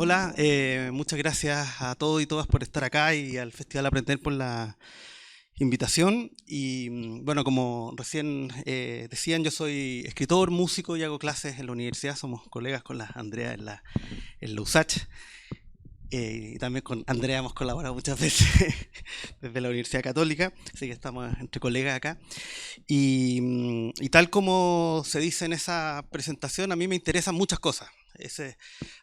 Hola, muchas gracias a todos y todas por estar acá y al Festival Aprender por la invitación. Y bueno, como recién decían, yo soy escritor, músico y hago clases en la universidad. Somos colegas con la Andrea en la USACH. Y también con Andrea hemos colaborado muchas veces desde la Universidad Católica, así que estamos entre colegas acá. Y tal como se dice en esa presentación, a mí me interesan muchas cosas.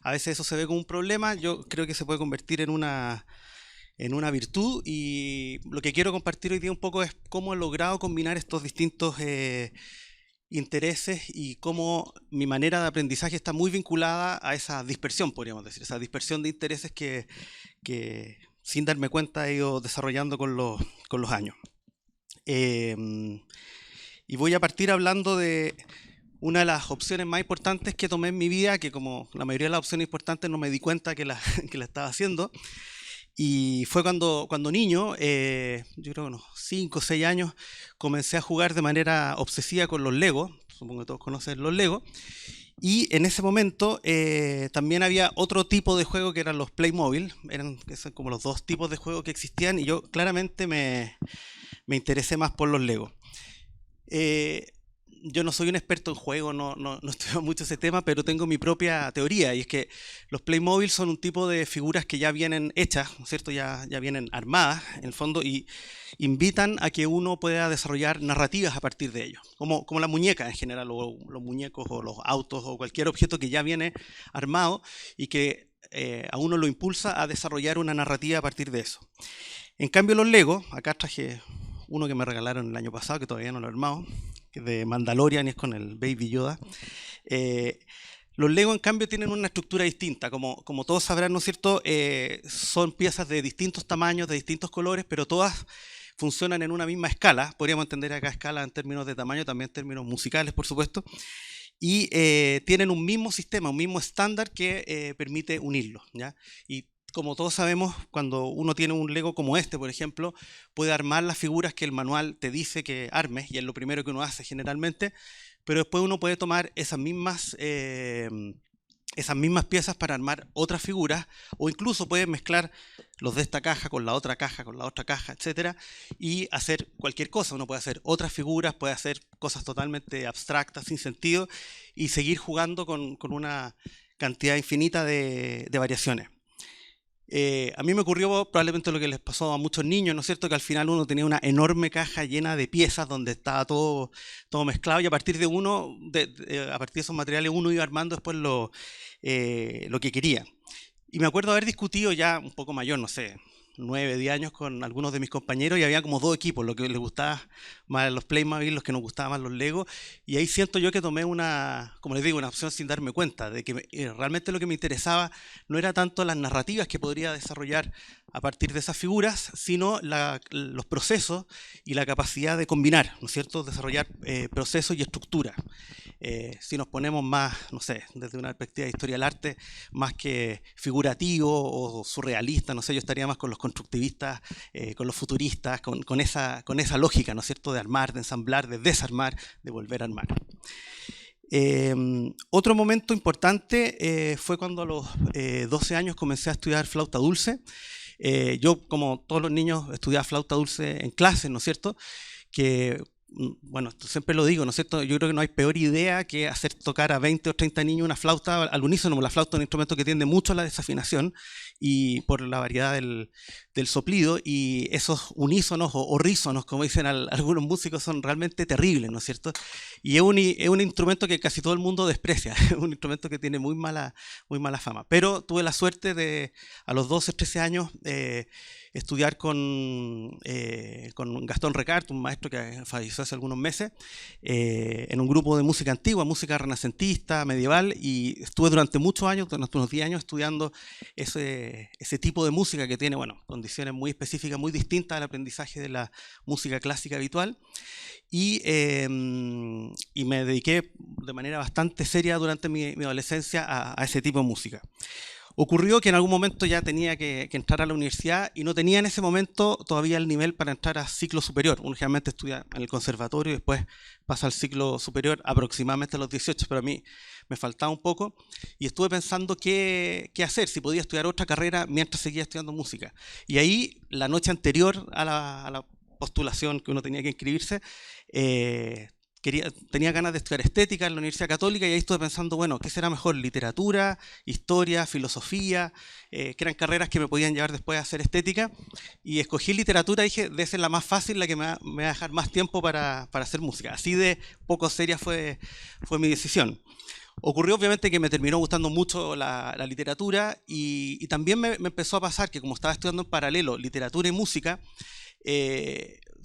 A veces eso se ve como un problema, yo creo que se puede convertir en una virtud, y lo que quiero compartir hoy día un poco es cómo he logrado combinar estos distintos intereses y cómo mi manera de aprendizaje está muy vinculada a esa dispersión, podríamos decir, esa dispersión de intereses que sin darme cuenta he ido desarrollando con los años. Em, y voy a partir hablando de una de las opciones más importantes que tomé en mi vida, que como la mayoría de las opciones importantes no me di cuenta que la, que la estaba haciendo. Y fue cuando niño, yo creo unos 5 o 6 años, comencé a jugar de manera obsesiva con los Legos. Supongo que todos conocen los Legos. Y en ese momento también había otro tipo de juego que eran los Playmobil. Que son como los dos tipos de juegos que existían, y yo claramente me interesé más por los Legos. Eh, yo no soy un experto en juego, no estudio mucho ese tema, pero tengo mi propia teoría, y es que los Playmobil son un tipo de figuras que ya vienen hechas, ¿no es cierto? Ya vienen armadas, en el fondo, y invitan a que uno pueda desarrollar narrativas a partir de ellos, como la muñeca en general, o los muñecos, o los autos, o cualquier objeto que ya viene armado y que a uno lo impulsa a desarrollar una narrativa a partir de eso. En cambio, los Lego, acá traje uno que me regalaron el año pasado, que todavía no lo he armado, que es de Mandalorian y es con el Baby Yoda. Eh, los Lego, en cambio, tienen una estructura distinta. Como todos sabrán, ¿no es cierto? Son piezas de distintos tamaños, de distintos colores, pero todas funcionan en una misma escala. Podríamos entender acá escala en términos de tamaño, también en términos musicales, por supuesto. Y tienen un mismo sistema, un mismo estándar que permite unirlos, ¿ya? Y como todos sabemos, cuando uno tiene un Lego como este, por ejemplo, puede armar las figuras que el manual te dice que armes, y es lo primero que uno hace generalmente, pero después uno puede tomar esas mismas piezas para armar otras figuras, o incluso puede mezclar los de esta caja con la otra caja, con la otra caja, etcétera, y hacer cualquier cosa. Uno puede hacer otras figuras, puede hacer cosas totalmente abstractas, sin sentido, y seguir jugando con una cantidad infinita de variaciones. A mí me ocurrió probablemente lo que les pasó a muchos niños, ¿no es cierto? Que al final uno tenía una enorme caja llena de piezas donde estaba todo mezclado, y a partir a partir de esos materiales uno iba armando después lo que quería. Y me acuerdo haber discutido ya un poco mayor, no sé, 9, 10 años, con algunos de mis compañeros, y había como dos equipos, los que les gustaba más los Playmobil, los que nos gustaban más los Lego. Y ahí siento yo que tomé como les digo, una opción sin darme cuenta, de que realmente lo que me interesaba no era tanto las narrativas que podría desarrollar a partir de esas figuras, sino los procesos y la capacidad de combinar, ¿no es cierto? Desarrollar procesos y estructuras. Si nos ponemos más, no sé, desde una perspectiva de historia del arte, más que figurativo o surrealista, no sé, yo estaría más con los constructivistas, con los futuristas, con esa lógica, ¿no es cierto?, de armar, de ensamblar, de desarmar, de volver a armar. Otro momento importante fue cuando a los 12 años comencé a estudiar flauta dulce. Yo, como todos los niños, estudiaba flauta dulce en clases, ¿no es cierto? Que, bueno, siempre lo digo, ¿no es cierto? Yo creo que no hay peor idea que hacer tocar a 20 o 30 niños una flauta al unísono. La flauta es un instrumento que tiende mucho a la desafinación, y por la variedad del soplido, y esos unísonos o rísonos, como dicen algunos músicos, son realmente terribles, ¿no es cierto? Y es un instrumento que casi todo el mundo desprecia, es un instrumento que tiene muy mala fama. Pero tuve la suerte de, a los 12, 13 años, estudiar con Gastón Recart, un maestro que falleció hace algunos meses, en un grupo de música antigua, música renacentista, medieval, y estuve durante muchos años, durante unos 10 años, estudiando ese tipo de música que tiene, bueno, condiciones muy específicas, muy distintas al aprendizaje de la música clásica habitual. Y me dediqué de manera bastante seria durante mi adolescencia a ese tipo de música. Ocurrió que en algún momento ya tenía que entrar a la universidad y no tenía en ese momento todavía el nivel para entrar a ciclo superior. Uno generalmente estudia en el conservatorio y después pasa al ciclo superior aproximadamente a los 18, pero a mí me faltaba un poco y estuve pensando qué hacer, si podía estudiar otra carrera mientras seguía estudiando música. Y ahí, la noche anterior a la postulación que uno tenía que inscribirse, tenía ganas de estudiar estética en la Universidad Católica y ahí estuve pensando, bueno, ¿qué será mejor? Literatura, historia, filosofía, que eran carreras que me podían llevar después a hacer estética. Y escogí literatura, dije, debe ser la más fácil, la que me va a dejar más tiempo para hacer música. Así de poco seria fue mi decisión. Ocurrió obviamente que me terminó gustando mucho la literatura y también me empezó a pasar que como estaba estudiando en paralelo literatura y música,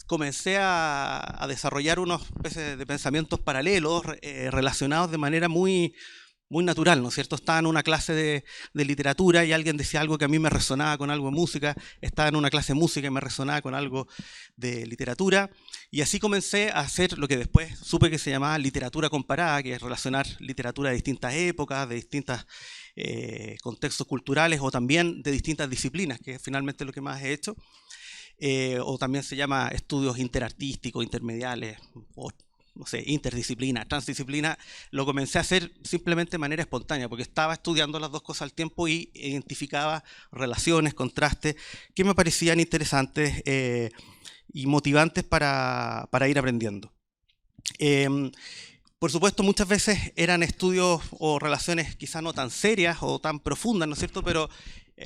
comencé a desarrollar unos especies de pensamientos paralelos relacionados de manera muy natural, ¿no es cierto? Estaba en una clase de literatura y alguien decía algo que a mí me resonaba con algo de música, estaba en una clase de música y me resonaba con algo de literatura, y así comencé a hacer lo que después supe que se llamaba literatura comparada, que es relacionar literatura de distintas épocas, de distintos contextos culturales o también de distintas disciplinas, que es finalmente lo que más he hecho. O también se llama estudios interartísticos, intermediales, o no sé, interdisciplina, transdisciplina. Lo comencé a hacer simplemente de manera espontánea, porque estaba estudiando las dos cosas al tiempo y identificaba relaciones, contrastes, que me parecían interesantes y motivantes para ir aprendiendo. Por supuesto, muchas veces eran estudios o relaciones quizás no tan serias o tan profundas, ¿no es cierto?, pero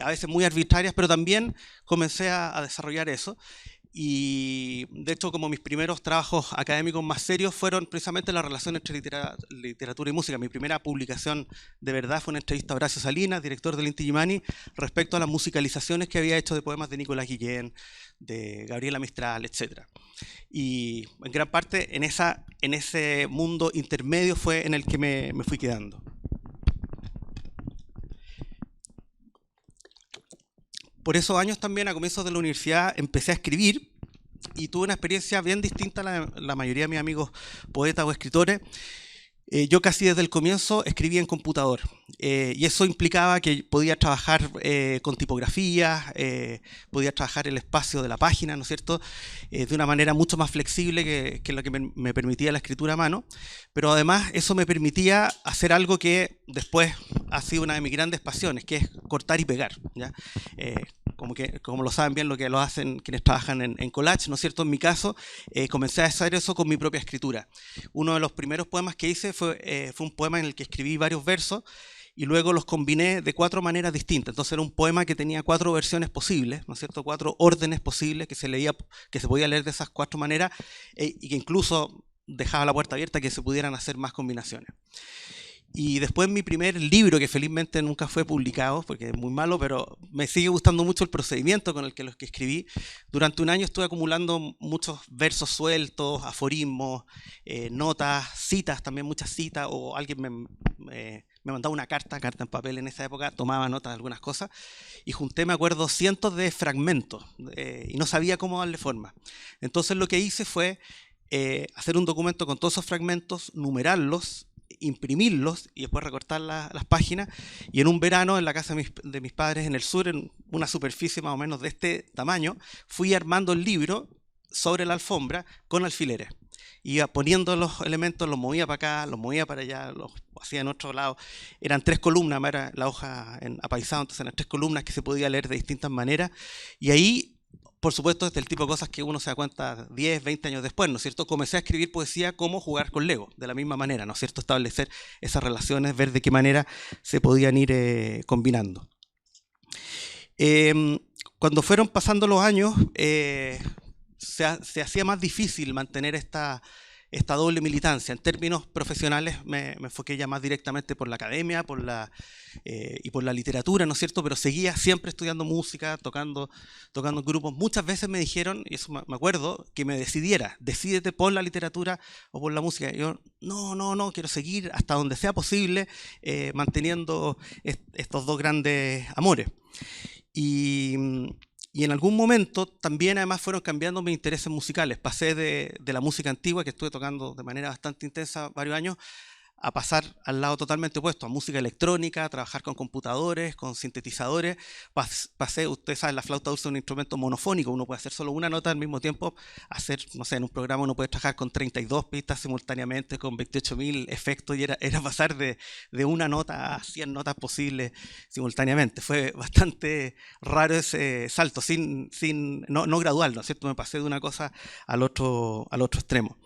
a veces muy arbitrarias, pero también comencé a desarrollar eso. Y de hecho, como mis primeros trabajos académicos más serios fueron precisamente la relación entre literatura y música. Mi primera publicación de verdad fue una entrevista a Horacio Salinas, director del Inti Illimani, respecto a las musicalizaciones que había hecho de poemas de Nicolás Guillén, de Gabriela Mistral, etc. Y en gran parte en ese mundo intermedio fue en el que me fui quedando. Por esos años también, a comienzos de la universidad, empecé a escribir y tuve una experiencia bien distinta a la mayoría de mis amigos poetas o escritores. Yo casi desde el comienzo escribía en computador y eso implicaba que podía trabajar con tipografía, podía trabajar el espacio de la página, ¿no es cierto?, de una manera mucho más flexible que lo que me permitía la escritura a mano, pero además eso me permitía hacer algo que después ha sido una de mis grandes pasiones, que es cortar y pegar, ¿ya? Como lo saben bien lo que lo hacen quienes trabajan en collage, ¿no es cierto? En mi caso, comencé a hacer eso con mi propia escritura. Uno de los primeros poemas que hice fue un poema en el que escribí varios versos y luego los combiné de 4 maneras distintas. Entonces era un poema que tenía 4 versiones posibles, ¿no es cierto?, 4 órdenes posibles que se podía leer de esas 4 maneras y que incluso dejaba la puerta abierta a que se pudieran hacer más combinaciones. Y después mi primer libro, que felizmente nunca fue publicado, porque es muy malo, pero me sigue gustando mucho el procedimiento con el que los que escribí. Durante un año estuve acumulando muchos versos sueltos, aforismos, notas, citas, también muchas citas, o alguien me mandaba una carta en papel en esa época, tomaba notas de algunas cosas, y junté, me acuerdo, cientos de fragmentos, y no sabía cómo darle forma. Entonces lo que hice fue hacer un documento con todos esos fragmentos, numerarlos, imprimirlos y después recortar las páginas, y en un verano en la casa de mis padres en el sur, en una superficie más o menos de este tamaño, fui armando el libro sobre la alfombra con alfileres. Iba poniendo los elementos, los movía para acá, los movía para allá, los hacía en otro lado. Eran 3 columnas, era la hoja en apaisado, entonces eran 3 columnas que se podía leer de distintas maneras, y ahí, por supuesto, es el tipo de cosas que uno se da cuenta 10, 20 años después, ¿no es cierto? Comencé a escribir poesía como jugar con Lego, de la misma manera, ¿no es cierto? Establecer esas relaciones, ver de qué manera se podían ir combinando. Cuando fueron pasando los años, se hacía más difícil mantener esta doble militancia. En términos profesionales me enfoqué ya más directamente por la academia y por la literatura, ¿no es cierto? Pero seguía siempre estudiando música, tocando en grupos. Muchas veces me dijeron, y eso me acuerdo, que me decídete por la literatura o por la música. Y yo, no, quiero seguir hasta donde sea posible manteniendo estos 2 grandes amores. Y en algún momento también además fueron cambiando mis intereses musicales. Pasé de la música antigua, que estuve tocando de manera bastante intensa varios años, a pasar al lado totalmente opuesto, a música electrónica, a trabajar con computadores, con sintetizadores. Pasé, ustedes saben, la flauta dulce es un instrumento monofónico, uno puede hacer solo una nota al mismo tiempo, hacer, no sé, en un programa uno puede trabajar con 32 pistas simultáneamente, con 28.000 efectos, y era pasar de una nota a 100 notas posibles simultáneamente. Fue bastante raro ese salto, no gradual, ¿no es cierto? Me pasé de una cosa al otro extremo.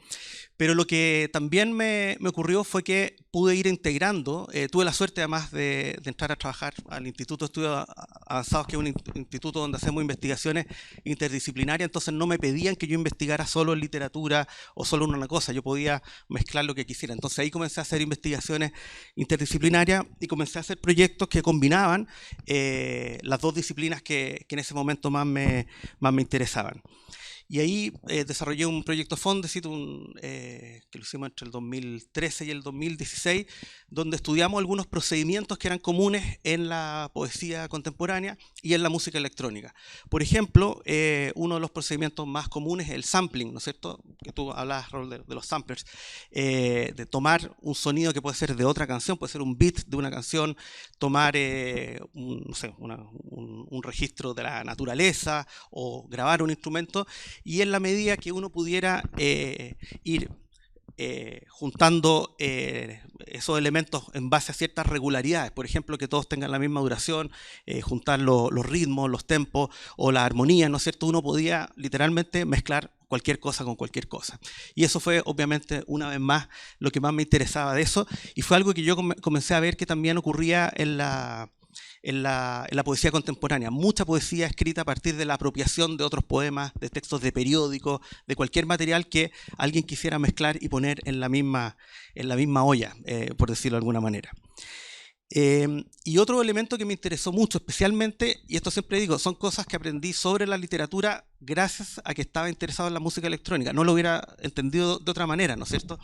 Pero lo que también me ocurrió fue que pude ir integrando, tuve la suerte además de entrar a trabajar al Instituto de Estudios Avanzados, que es un instituto donde hacemos investigaciones interdisciplinarias, entonces no me pedían que yo investigara solo en literatura o solo en una cosa, yo podía mezclar lo que quisiera. Entonces ahí comencé a hacer investigaciones interdisciplinarias y comencé a hacer proyectos que combinaban las dos disciplinas que en ese momento más me interesaban. Y ahí desarrollé un proyecto Fondesit que lo hicimos entre el 2013 y el 2016, donde estudiamos algunos procedimientos que eran comunes en la poesía contemporánea y en la música electrónica. Por ejemplo, uno de los procedimientos más comunes es el sampling, ¿no es cierto? Que tú hablas, Raúl, de los samplers, de tomar un sonido que puede ser de otra canción, puede ser un beat de una canción, tomar no sé, un registro de la naturaleza o grabar un instrumento, y en la medida que uno pudiera ir juntando esos elementos en base a ciertas regularidades, por ejemplo, que todos tengan la misma duración, juntar los ritmos, los tempos o la armonía, ¿no es cierto? Uno podía literalmente mezclar cualquier cosa con cualquier cosa. Y eso fue, obviamente, una vez más, lo que más me interesaba de eso, y fue algo que yo comencé a ver que también ocurría en la poesía contemporánea. Mucha poesía escrita a partir de la apropiación de otros poemas, de textos de periódicos, de cualquier material que alguien quisiera mezclar y poner en la misma olla, por decirlo de alguna manera. Y otro elemento que me interesó mucho, especialmente, y esto siempre digo, son cosas que aprendí sobre la literatura gracias a que estaba interesado en la música electrónica. No lo hubiera entendido de otra manera, ¿no es cierto?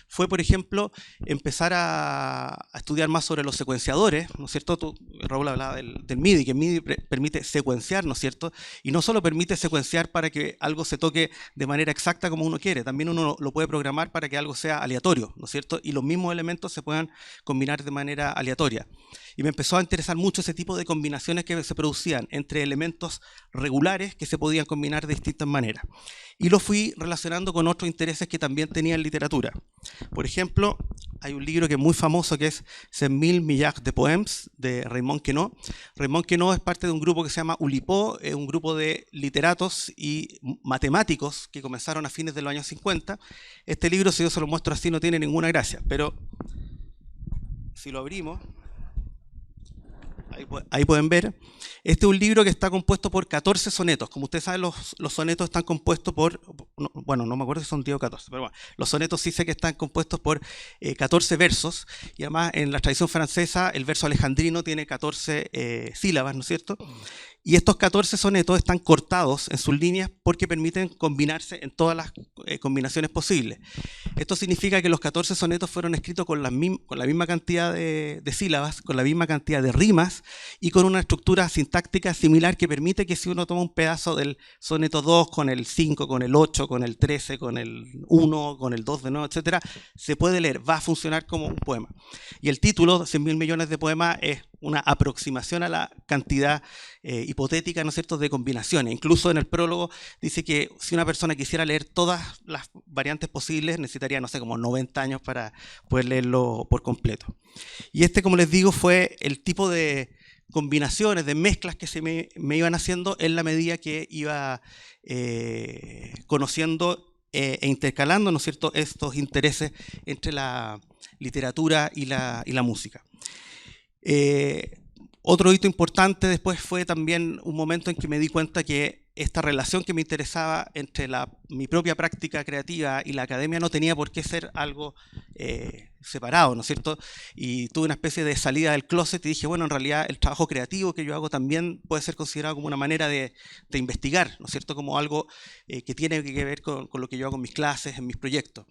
Fue, por ejemplo, empezar a estudiar más sobre los secuenciadores, ¿no es cierto? Tú, Raúl, hablaba del MIDI, que MIDI permite secuenciar, ¿no es cierto? Y no solo permite secuenciar para que algo se toque de manera exacta como uno quiere, también uno lo puede programar para que algo sea aleatorio, ¿no es cierto? Y los mismos elementos se puedan combinar de manera aleatoria. Y me empezó a interesar mucho ese tipo de combinaciones que se producían entre elementos regulares que se podían combinar de distintas maneras. Y lo fui relacionando con otros intereses que también tenía en literatura. Por ejemplo, hay un libro que es muy famoso que es 100.000 millages de poems de Raymond Queneau. Raymond Queneau es parte de un grupo que se llama Oulipo, un grupo de literatos y matemáticos que comenzaron a fines de los años 50. Este libro, si yo se lo muestro así, no tiene ninguna gracia, pero si lo abrimos, ahí pueden ver. Este es un libro que está compuesto por 14 sonetos. Como ustedes saben, los sonetos están compuestos por, bueno, no me acuerdo si son 10 o 14, pero bueno, los sonetos sí sé que están compuestos por 14 versos, y además en la tradición francesa el verso alejandrino tiene 14 sílabas, ¿no es cierto? Y estos 14 sonetos están cortados en sus líneas porque permiten combinarse en todas las combinaciones posibles. Esto significa que los 14 sonetos fueron escritos con la misma cantidad de sílabas, con la misma cantidad de rimas y con una estructura sintáctica similar que permite que si uno toma un pedazo del soneto 2 con el 5, con el 8, con el 13, con el 1, con el 2 de nuevo, etc., se puede leer, va a funcionar como un poema. Y el título, 100.000 millones de poemas, es una aproximación a la cantidad hipotética, ¿no es cierto?, de combinaciones. Incluso en el prólogo dice que si una persona quisiera leer todas las variantes posibles, necesitaría, no sé, como 90 años para poder leerlo por completo. Y como les digo, fue el tipo de combinaciones, de mezclas que se me iban haciendo en la medida que iba conociendo e intercalando, ¿no es cierto?, estos intereses entre la literatura y la música. Otro hito importante después fue también un momento en que me di cuenta que esta relación que me interesaba entre mi propia práctica creativa y la academia no tenía por qué ser algo separado, ¿no es cierto? Y tuve una especie de salida del closet y dije, bueno, en realidad el trabajo creativo que yo hago también puede ser considerado como una manera de investigar, ¿no es cierto? Como algo que tiene que ver con lo que yo hago en mis clases, en mis proyectos.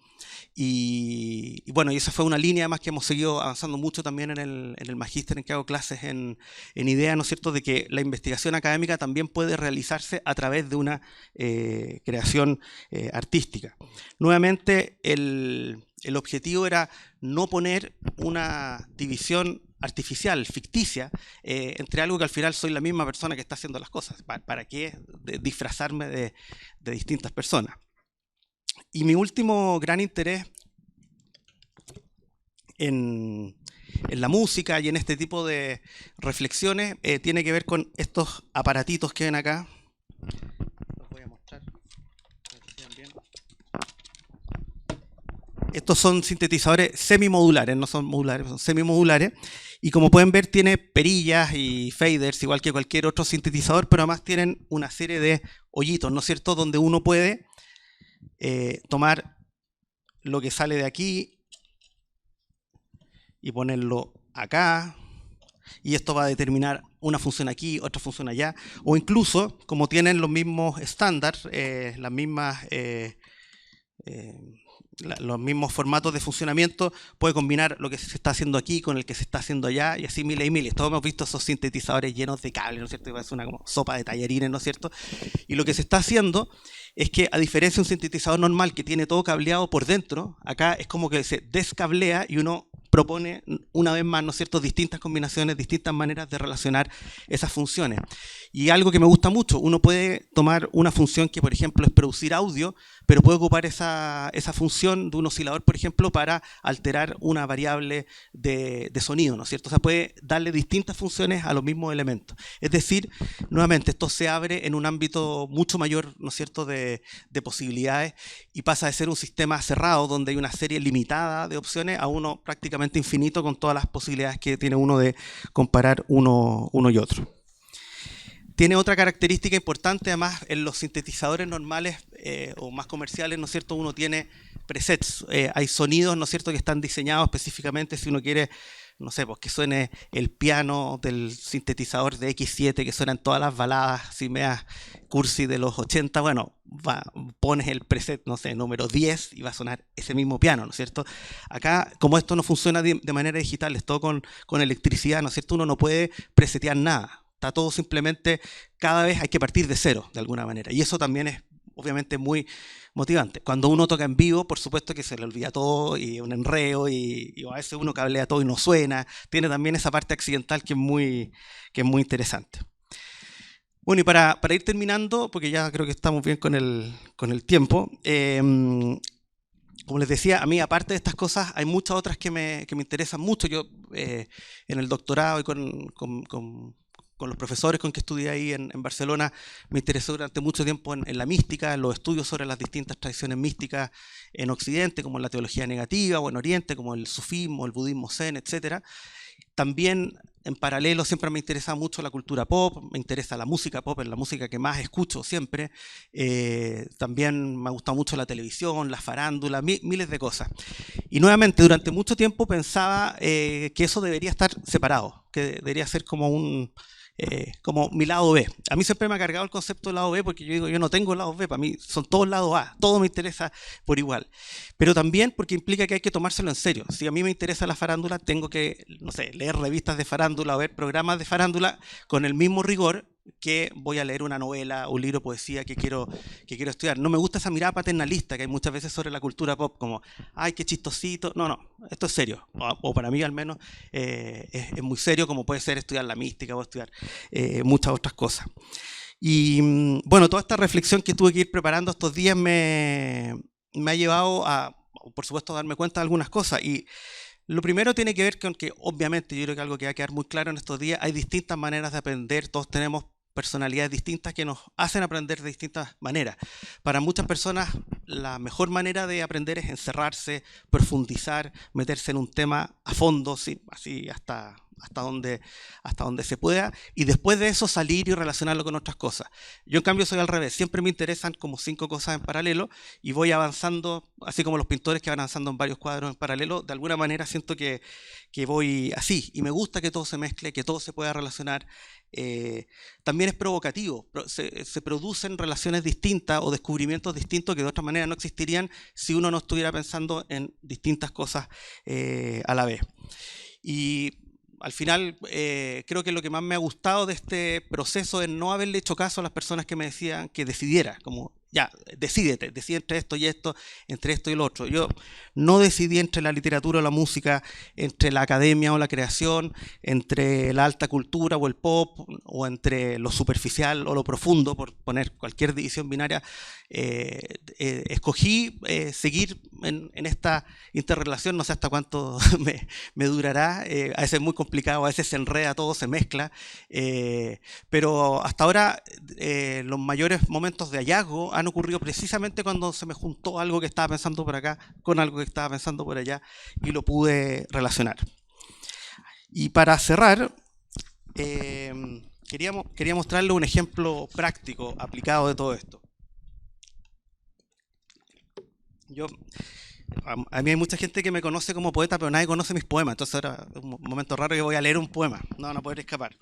Y bueno, y esa fue una línea más que hemos seguido avanzando mucho también en el magíster en que hago clases en IDEA, ¿no es cierto?, de que la investigación académica también puede realizarse a través de una creación artística. Nuevamente, el objetivo era no poner una división artificial, ficticia, entre algo que al final soy la misma persona que está haciendo las cosas. ¿Para qué disfrazarme de distintas personas? Y mi último gran interés en la música y en este tipo de reflexiones tiene que ver con estos aparatitos que ven acá. Los voy a mostrar. Estos son sintetizadores semimodulares, no son modulares, son semimodulares. Y como pueden ver, tiene perillas y faders, igual que cualquier otro sintetizador, pero además tienen una serie de hoyitos, ¿no es cierto?, donde uno puede tomar lo que sale de aquí y ponerlo acá, y esto va a determinar una función aquí, otra función allá, o incluso, como tienen los mismos estándares, las mismas... los mismos formatos de funcionamiento, puede combinar lo que se está haciendo aquí con el que se está haciendo allá, y así miles y miles. Todos hemos visto esos sintetizadores llenos de cables, ¿no es cierto? Es una como sopa de tallarines, ¿no es cierto? Y lo que se está haciendo es que, a diferencia de un sintetizador normal que tiene todo cableado por dentro, acá es como que se descablea y uno propone una vez más, ¿no es cierto?, distintas combinaciones, distintas maneras de relacionar esas funciones. Y algo que me gusta mucho, uno puede tomar una función que, por ejemplo, es producir audio, pero puede ocupar esa función de un oscilador, por ejemplo, para alterar una variable de sonido, ¿no es cierto? O sea, puede darle distintas funciones a los mismos elementos. Es decir, nuevamente, esto se abre en un ámbito mucho mayor, ¿no es cierto?, de posibilidades, y pasa de ser un sistema cerrado donde hay una serie limitada de opciones a uno prácticamente infinito con todas las posibilidades que tiene uno de comparar uno y otro. Tiene otra característica importante, además, en los sintetizadores normales o más comerciales, ¿no es cierto?, uno tiene presets, hay sonidos, ¿no es cierto?, que están diseñados específicamente si uno quiere, no sé, pues que suene el piano del sintetizador de X7, que suenan todas las baladas, si meas cursi de los 80, bueno, pones el preset, no sé, número 10 y va a sonar ese mismo piano, ¿no es cierto? Acá, como esto no funciona de manera digital, es todo con electricidad, ¿no es cierto?, uno no puede presetear nada. Está todo simplemente, cada vez hay que partir de cero, de alguna manera. Y eso también es, obviamente, muy motivante. Cuando uno toca en vivo, por supuesto que se le olvida todo y un enreo, y a veces uno cablea todo y no suena. Tiene también esa parte accidental que es muy interesante. Bueno, y para ir terminando, porque ya creo que estamos bien con el tiempo, como les decía, a mí, aparte de estas cosas, hay muchas otras que me interesan mucho. Yo, en el doctorado y con los profesores con que estudié ahí en Barcelona, me interesé durante mucho tiempo en la mística, en los estudios sobre las distintas tradiciones místicas en Occidente, como la teología negativa, o en Oriente, como el sufismo, el budismo zen, etc. También, en paralelo, siempre me interesa mucho la cultura pop, me interesa la música pop, es la música que más escucho siempre. También me ha gustado mucho la televisión, la farándula, miles de cosas. Y nuevamente, durante mucho tiempo pensaba que eso debería estar separado, que debería ser como mi lado B. A mí siempre me ha cargado el concepto de lado B, porque yo digo, yo no tengo lado B, para mí son todos lado A, todo me interesa por igual. Pero también porque implica que hay que tomárselo en serio. Si a mí me interesa la farándula, tengo que, no sé, leer revistas de farándula o ver programas de farándula con el mismo rigor que voy a leer una novela, un libro de poesía que quiero estudiar. No me gusta esa mirada paternalista que hay muchas veces sobre la cultura pop, como, ay, qué chistosito. No, esto es serio, o para mí al menos es muy serio, como puede ser estudiar la mística o estudiar muchas otras cosas. Y bueno, toda esta reflexión que tuve que ir preparando estos días me ha llevado a, por supuesto, a darme cuenta de algunas cosas. Y lo primero tiene que ver con que, obviamente, yo creo que algo que va a quedar muy claro en estos días, hay distintas maneras de aprender, todos tenemos personalidades distintas que nos hacen aprender de distintas maneras. Para muchas personas, la mejor manera de aprender es encerrarse, profundizar, meterse en un tema a fondo, ¿sí? Así hasta donde se pueda, y después de eso salir y relacionarlo con otras cosas. Yo, en cambio, soy al revés. Siempre me interesan como 5 cosas en paralelo y voy avanzando, así como los pintores que van avanzando en varios cuadros en paralelo. De alguna manera siento que voy así, y me gusta que todo se mezcle, que todo se pueda relacionar. También es provocativo, se producen relaciones distintas o descubrimientos distintos que de otra manera no existirían si uno no estuviera pensando en distintas cosas a la vez. Y al final, creo que lo que más me ha gustado de este proceso es no haberle hecho caso a las personas que me decían que decidiera, como ya, decide entre esto y esto, entre esto y lo otro. Yo no decidí entre la literatura o la música, entre la academia o la creación, entre la alta cultura o el pop, o entre lo superficial o lo profundo, por poner cualquier división binaria. Escogí seguir en esta interrelación, no sé hasta cuánto me durará, a veces es muy complicado, a veces se enreda todo, se mezcla, pero hasta ahora los mayores momentos de hallazgo han ocurrido precisamente cuando se me juntó algo que estaba pensando por acá con algo que estaba pensando por allá y lo pude relacionar. Y para cerrar, quería mostrarle un ejemplo práctico aplicado de todo esto. A mí hay mucha gente que me conoce como poeta, pero nadie conoce mis poemas. Entonces ahora es un momento raro que voy a leer un poema. No van a poder escapar.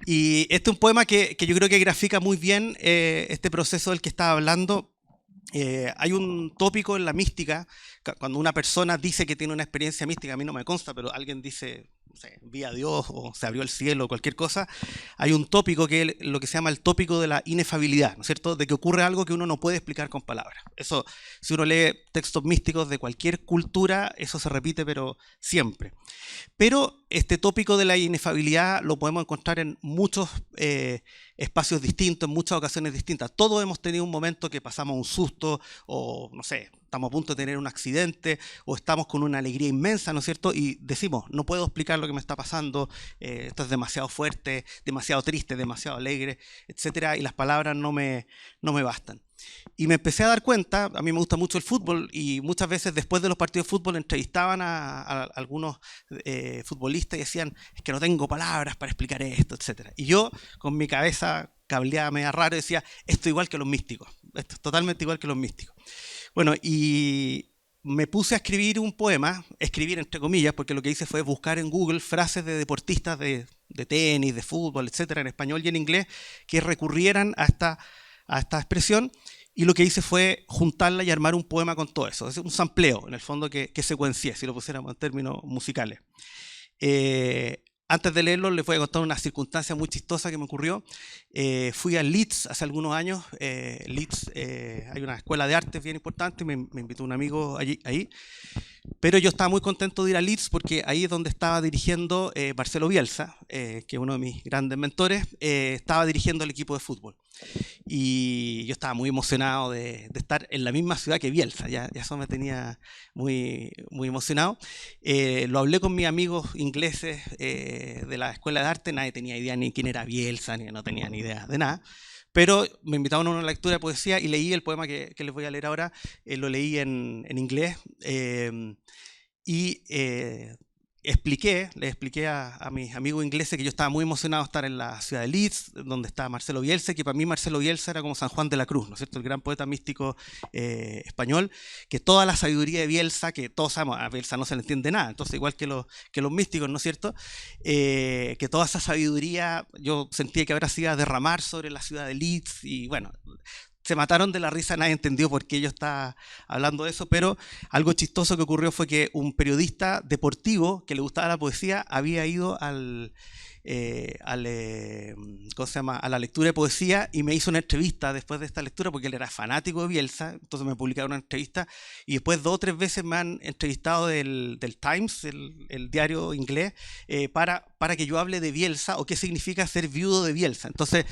Y este es un poema que yo creo que grafica muy bien este proceso del que estaba hablando. Hay un tópico en la mística, cuando una persona dice que tiene una experiencia mística, a mí no me consta, pero alguien dice, no sé, vi a Dios o se abrió el cielo o cualquier cosa, hay un tópico que es lo que se llama el tópico de la inefabilidad, ¿no es cierto? De que ocurre algo que uno no puede explicar con palabras. Eso, si uno lee textos místicos de cualquier cultura, eso se repite, pero siempre. Pero este tópico de la inefabilidad lo podemos encontrar en muchos espacios distintos, en muchas ocasiones distintas. Todos hemos tenido un momento que pasamos un susto o, no sé, estamos a punto de tener un accidente o estamos con una alegría inmensa, ¿no es cierto? Y decimos, no puedo explicar lo que me está pasando, esto es demasiado fuerte, demasiado triste, demasiado alegre, etcétera, y las palabras no me bastan. Y me empecé a dar cuenta, a mí me gusta mucho el fútbol y muchas veces después de los partidos de fútbol entrevistaban a algunos futbolistas y decían, es que no tengo palabras para explicar esto, etcétera. Y yo, con mi cabeza cableada media raro, decía, esto igual que los místicos, esto es totalmente igual que los místicos. Bueno, y me puse a escribir un poema, escribir entre comillas, porque lo que hice fue buscar en Google frases de deportistas de tenis, de fútbol, etcétera, en español y en inglés, que recurrieran a esta expresión, y lo que hice fue juntarla y armar un poema con todo eso. Es un sampleo, en el fondo, que secuencié, si lo pusiéramos en términos musicales. Antes de leerlo, les voy a contar una circunstancia muy chistosa que me ocurrió. Fui a Leeds hace algunos años. Leeds, hay una escuela de arte bien importante, me invitó un amigo ahí. Pero yo estaba muy contento de ir a Leeds porque ahí es donde estaba dirigiendo Marcelo Bielsa, que es uno de mis grandes mentores, estaba dirigiendo el equipo de fútbol. Y yo estaba muy emocionado de estar en la misma ciudad que Bielsa, ya eso me tenía muy, muy emocionado. Lo hablé con mis amigos ingleses de la escuela de arte, nadie tenía idea ni quién era Bielsa, ni no tenía ni idea de nada. Pero me invitaron a una lectura de poesía y leí el poema que les voy a leer ahora, lo leí en inglés y le expliqué a mis amigos ingleses que yo estaba muy emocionado de estar en la ciudad de Leeds, donde estaba Marcelo Bielsa, que para mí Marcelo Bielsa era como San Juan de la Cruz, ¿no es cierto? El gran poeta místico español, que toda la sabiduría de Bielsa, que todos sabemos, a Bielsa no se le entiende nada, entonces igual que los místicos, ¿no es cierto? Que toda esa sabiduría yo sentía que ahora se iba a derramar sobre la ciudad de Leeds y bueno, se mataron de la risa, nadie entendió por qué yo estaba hablando de eso, pero algo chistoso que ocurrió fue que un periodista deportivo que le gustaba la poesía había ido ¿cómo se llama? A la lectura de poesía y me hizo una entrevista después de esta lectura porque él era fanático de Bielsa, entonces me publicaron una entrevista y después 2 o 3 veces me han entrevistado del Times, el diario inglés, para que yo hable de Bielsa o qué significa ser viudo de Bielsa. Entonces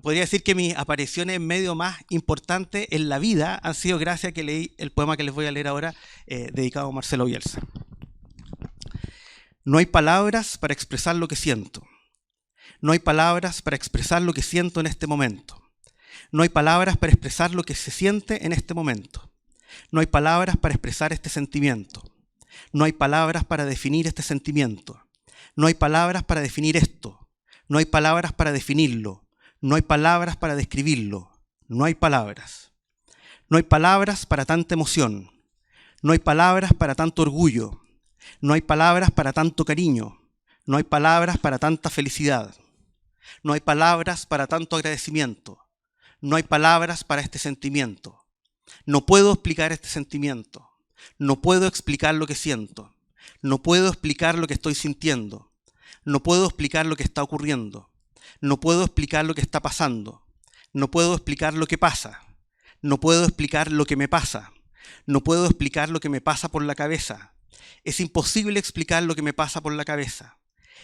podría decir que mis apariciones en medio más importantes en la vida han sido gracias a que leí el poema que les voy a leer ahora, dedicado a Marcelo Bielsa. No hay palabras para expresar lo que siento. No hay palabras para expresar lo que siento en este momento. No hay palabras para expresar lo que se siente en este momento. No hay palabras para expresar este sentimiento. No hay palabras para definir este sentimiento. No hay palabras para definir esto. No hay palabras para definirlo. No hay palabras para describirlo. No hay palabras. No hay palabras para tanta emoción. No hay palabras para tanto orgullo. No hay palabras para tanto cariño. No hay palabras para tanta felicidad. No hay palabras para tanto agradecimiento. No hay palabras para este sentimiento. No puedo explicar este sentimiento. No puedo explicar lo que siento. No puedo explicar lo que estoy sintiendo. No puedo explicar lo que está ocurriendo. No puedo explicar lo que está pasando. No puedo explicar lo que pasa. No puedo explicar lo que me pasa. No puedo explicar lo que me pasa por la cabeza. Es imposible explicar lo que me pasa por la cabeza.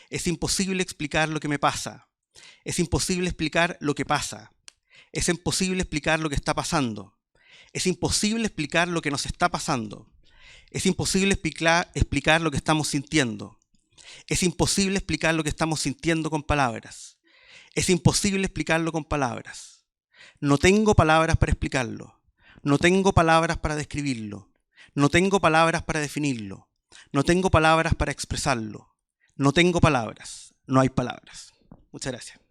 Es imposible explicar lo que me pasa. Es imposible explicar lo que pasa. Es imposible explicar lo que está pasando. Es imposible explicar lo que nos está pasando. Es imposible explicar lo que estamos sintiendo. Es imposible explicar lo que estamos sintiendo con palabras. Es imposible explicarlo con palabras. No tengo palabras para explicarlo. No tengo palabras para describirlo. No tengo palabras para definirlo. No tengo palabras para expresarlo. No tengo palabras. No hay palabras. Muchas gracias.